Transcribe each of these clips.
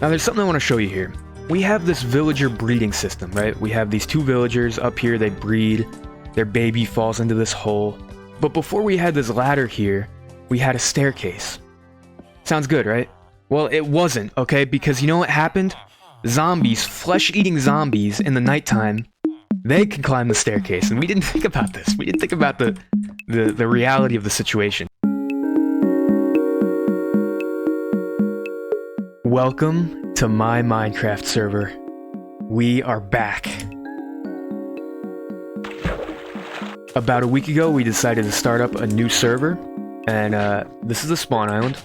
Now there's something I want to show you here. We have this villager breeding system, right? We have these two villagers up here, they breed, their baby falls into this hole. But before we had this ladder here, we had a staircase. Sounds good, right? Well, it wasn't, okay? Because you know what happened? Zombies, flesh-eating zombies in the nighttime, they can climb the staircase, and we didn't think about this. We didn't think about the reality of the situation. Welcome to my Minecraft server. We are back. About a week ago, we decided to start up a new server, and this is the spawn island.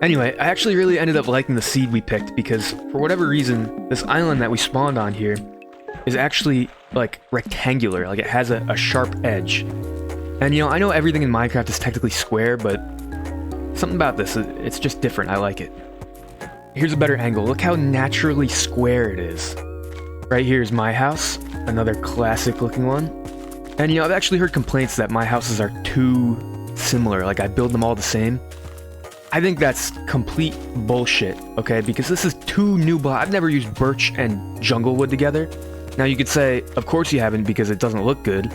Anyway, I actually really ended up liking the seed we picked because, for whatever reason, this island that we spawned on here is actually, like, rectangular. Like, it has a sharp edge. And, you know, I know everything in Minecraft is technically square, but something about this, it's just different. I like it. Here's a better angle. Look how naturally square it is. Right here is my house, another classic looking one. And, you know, I've actually heard complaints that my houses are too similar. Like, I build them all the same. I think that's complete bullshit, okay? Because this is two new blocks. I've never used birch and jungle wood together. Now you could say, of course you haven't because it doesn't look good.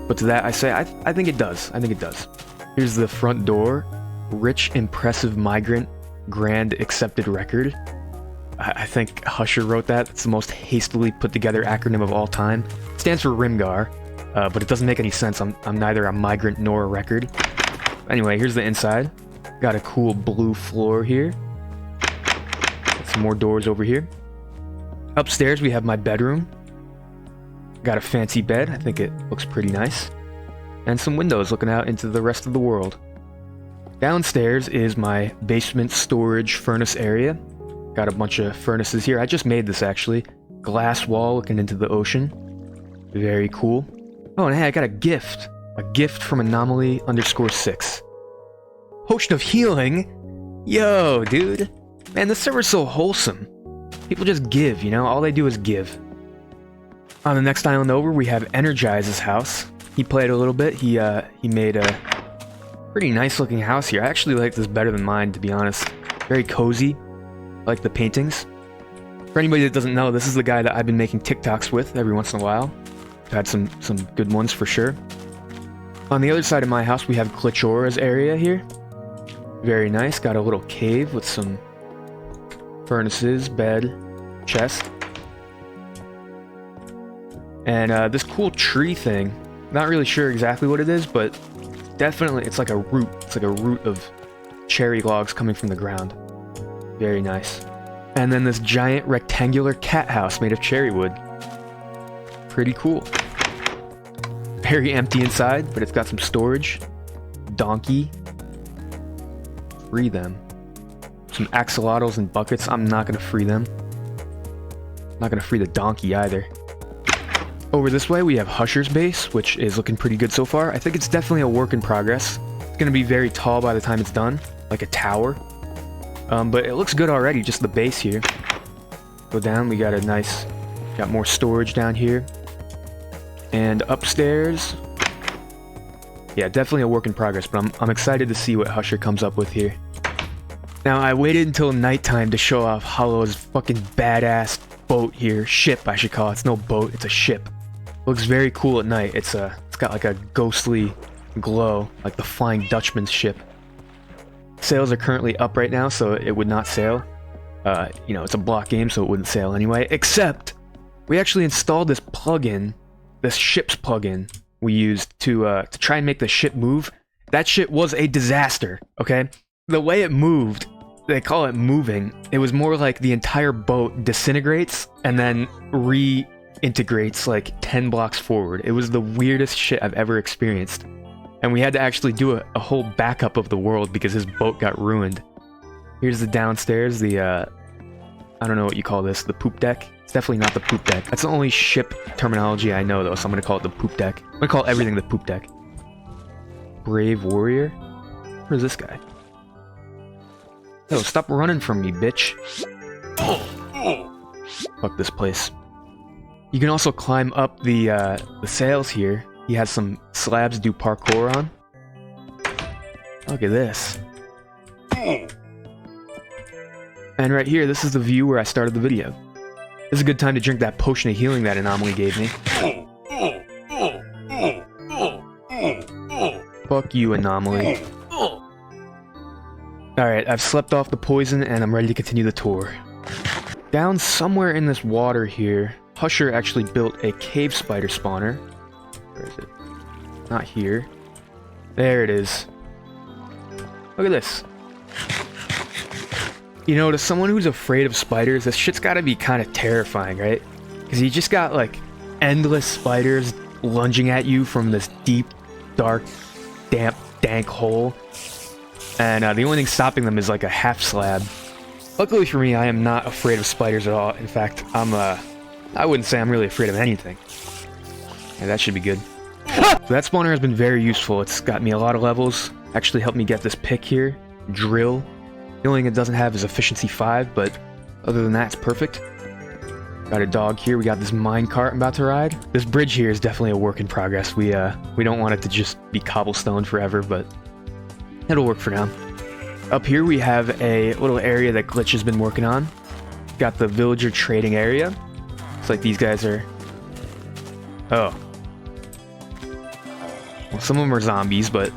But to that I say, I think it does. I think it does. Here's the front door. Rich, impressive migrant, grand accepted record. I think Husher wrote that. It's the most hastily put together acronym of all time. It stands for Rimgar, but it doesn't make any sense. I'm neither a migrant nor a record. Anyway, here's the inside. Got a cool blue floor here. Got some more doors over here. Upstairs we have my bedroom. Got a fancy bed. I think it looks pretty nice. And some windows looking out into the rest of the world. Downstairs is my basement storage furnace area. Got a bunch of furnaces here. I just made this actually. Glass wall looking into the ocean. Very cool. Oh, and hey, I got a gift. A gift from Anomaly_6. Potion of healing? Yo, dude. Man, this server's so wholesome. People just give, you know? All they do is give. On the next island over, we have Energize's house. He played a little bit. He made a pretty nice looking house here. I actually like this better than mine, to be honest. Very cozy. I like the paintings. For anybody that doesn't know, this is the guy that I've been making TikToks with every once in a while. I've had some good ones for sure. On the other side of my house, we have Klichora's area here. Very nice. Got a little cave with some furnaces, bed, chest. And this cool tree thing. Not really sure exactly what it is, but definitely it's like a root. It's like a root of cherry logs coming from the ground. Very nice. And then this giant rectangular cat house made of cherry wood. Pretty cool. Very empty inside, but it's got some storage. Donkey. Free them. Some axolotls and buckets. I'm not going to free them. I'm not going to free the donkey either. Over this way we have Husher's base, which is looking pretty good so far. I think it's definitely a work in progress. It's going to be very tall by the time it's done. Like a tower. But it looks good already, just the base here. Go down, we got a nice... Got more storage down here. And upstairs... Yeah, definitely a work in progress, but I'm excited to see what Husher comes up with here. Now, I waited until nighttime to show off Hollow's fucking badass boat here. Ship, I should call it. It's no boat, it's a ship. Looks very cool at night. It's got like a ghostly glow, like the Flying Dutchman's ship. Sails are currently up right now, so it would not sail. You know, it's a block game, so it wouldn't sail anyway. Except, we actually installed this plugin, this ship's plugin, we used to try and make the ship move. That shit was a disaster, okay? The way it moved, they call it moving, it was more like the entire boat disintegrates and then reintegrates like 10 blocks forward. It was the weirdest shit I've ever experienced. And we had to actually do a whole backup of the world because his boat got ruined. Here's the downstairs, the, I don't know what you call this, the poop deck. It's definitely not the poop deck. That's the only ship terminology I know though, so I'm gonna call it the poop deck. I'm gonna call everything the poop deck. Brave warrior? Where's this guy? Yo, stop running from me, bitch. Fuck this place. You can also climb up the sails here. He has some slabs to do parkour on. Look at this. And right here, this is the view where I started the video. This is a good time to drink that potion of healing that Anomaly gave me. Fuck you, Anomaly. Alright, I've slept off the poison and I'm ready to continue the tour. Down somewhere in this water here, Husher actually built a cave spider spawner. Where is it? Not here. There it is. Look at this. You know, to someone who's afraid of spiders, this shit's gotta be kind of terrifying, right? Because you just got, like, endless spiders lunging at you from this deep, dark, damp, dank hole. And the only thing stopping them is, like, a half slab. Luckily for me, I am not afraid of spiders at all. In fact, I wouldn't say I'm really afraid of anything. Yeah, that should be good. So that spawner has been very useful. It's got me a lot of levels. Actually helped me get this pick here. Drill. The only thing it doesn't have is efficiency 5, but other than that, it's perfect. Got a dog here. We got this minecart I'm about to ride. This bridge here is definitely a work in progress. We don't want it to just be cobblestone forever, but it'll work for now. Up here we have a little area that Glitch has been working on. Got the villager trading area. It's like these guys are... Oh. Well, some of them are zombies, but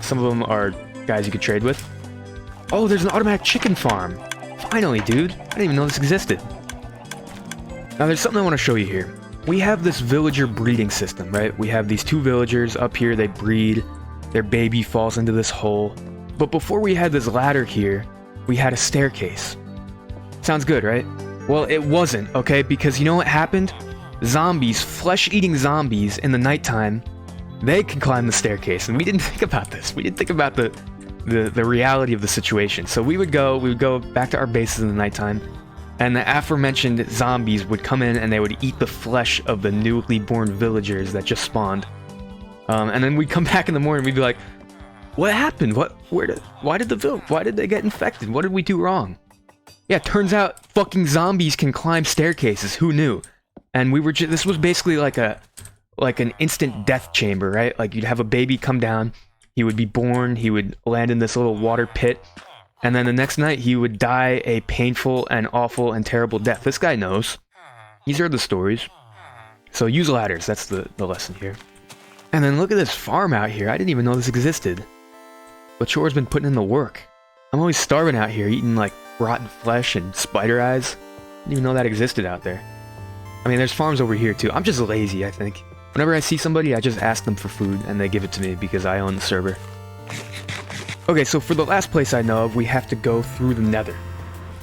some of them are guys you could trade with. Oh, there's an automatic chicken farm. Finally, dude. I didn't even know this existed. Now, there's something I want to show you here. We have this villager breeding system, right? We have these two villagers up here. They breed. Their baby falls into this hole. But before we had this ladder here, we had a staircase. Sounds good, right? Well, it wasn't, okay? Because you know what happened? Zombies, flesh-eating zombies in the nighttime, they can climb the staircase. And we didn't think about this. We didn't think about the reality of the situation. So we would go back to our bases in the nighttime, and the aforementioned zombies would come in and they would eat the flesh of the newly born villagers that just spawned. And then we'd come back in the morning and we'd be like, what happened? Why did they get infected? What did we do wrong? Yeah, turns out fucking zombies can climb staircases. Who knew? And we were this was basically like an instant death chamber, right? Like you'd have a baby come down, he would be born, he would land in this little water pit, and then the next night he would die a painful and awful and terrible death. This guy knows. He's heard the stories. So use ladders, that's the lesson here. And then look at this farm out here. I didn't even know this existed. But Chore's been putting in the work. I'm always starving out here, eating like rotten flesh and spider eyes. Didn't even know that existed out there. I mean, there's farms over here too. I'm just lazy, I think. Whenever I see somebody, I just ask them for food and they give it to me because I own the server. Okay, so for the last place I know of, we have to go through the Nether.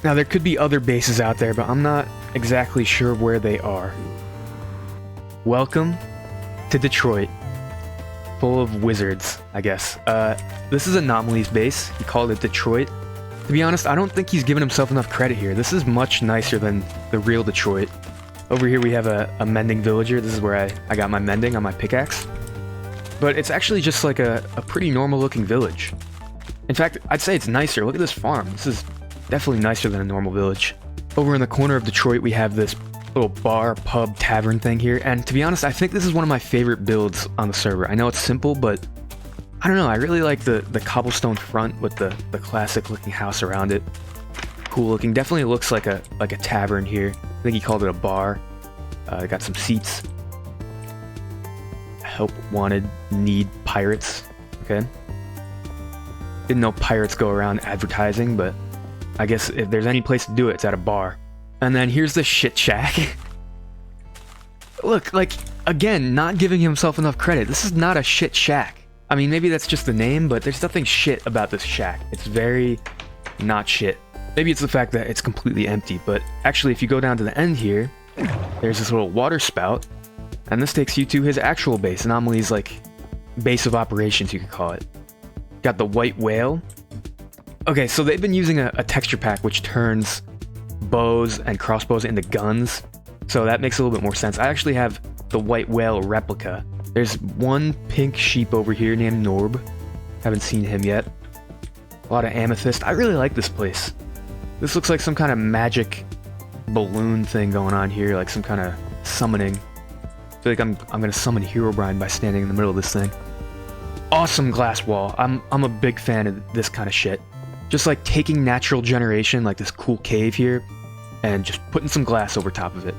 Now, there could be other bases out there, but I'm not exactly sure where they are. Welcome to Detroit. Full of wizards, I guess. This is Anomaly's base. He called it Detroit. To be honest, I don't think he's given himself enough credit here. This is much nicer than the real Detroit. Over here we have a mending villager. This is where I got my mending on my pickaxe. But it's actually just like a pretty normal looking village. In fact, I'd say it's nicer. Look at this farm. This is definitely nicer than a normal village. Over in the corner of Detroit we have this little bar, pub, tavern thing here, and to be honest, I think this is one of my favorite builds on the server. I know it's simple, but I don't know, I really like the cobblestone front with the classic looking house around it. Cool looking, definitely looks like a tavern here. I think he called it a bar. Got some seats. Help wanted, need pirates. Okay. Didn't know pirates go around advertising, but I guess if there's any place to do it, it's at a bar. And then here's the shit shack. Look, like, again, not giving himself enough credit. This is not a shit shack. I mean, maybe that's just the name, but there's nothing shit about this shack. It's very not shit. Maybe it's the fact that it's completely empty, but actually if you go down to the end here, there's this little water spout, and this takes you to his actual base. Anomaly's, like, base of operations, you could call it. Got the white whale. Okay, so they've been using a texture pack which turns bows and crossbows into guns, so that makes a little bit more sense. I actually have the white whale replica. There's one pink sheep over here named Norb. Haven't seen him yet. A lot of amethyst. I really like this place. This looks like some kind of magic balloon thing going on here, like some kind of summoning. I feel like I'm gonna summon Herobrine by standing in the middle of this thing. Awesome glass wall. I'm a big fan of this kind of shit. just like taking natural generation, like this cool cave here, and just putting some glass over top of it.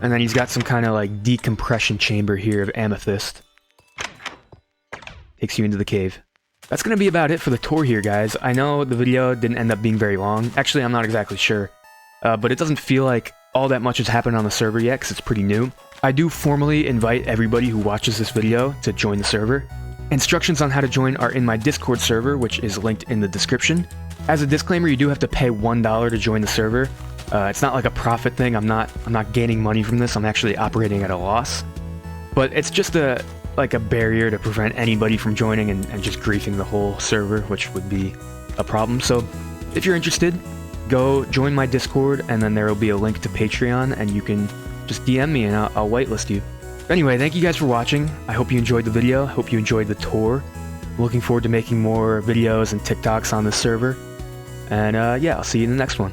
And then he's got some kind of like decompression chamber here of amethyst. Takes you into the cave. That's going to be about it for the tour here, guys. I know the video didn't end up being very long. Actually, I'm not exactly sure. But it doesn't feel like all that much has happened on the server yet, because it's pretty new. I do formally invite everybody who watches this video to join the server. Instructions on how to join are in my Discord server, which is linked in the description. As a disclaimer, you do have to pay $1 to join the server. It's not like a profit thing. I'm not gaining money from this. I'm actually operating at a loss. But it's just like a barrier to prevent anybody from joining and just griefing the whole server, which would be a problem. So if you're interested, go join my Discord, and then there will be a link to Patreon, and you can just DM me and I'll whitelist you. Anyway, thank you guys for watching. I hope you enjoyed the video. I hope you enjoyed the tour. Looking forward to making more videos and TikToks on this server. And yeah, I'll see you in the next one.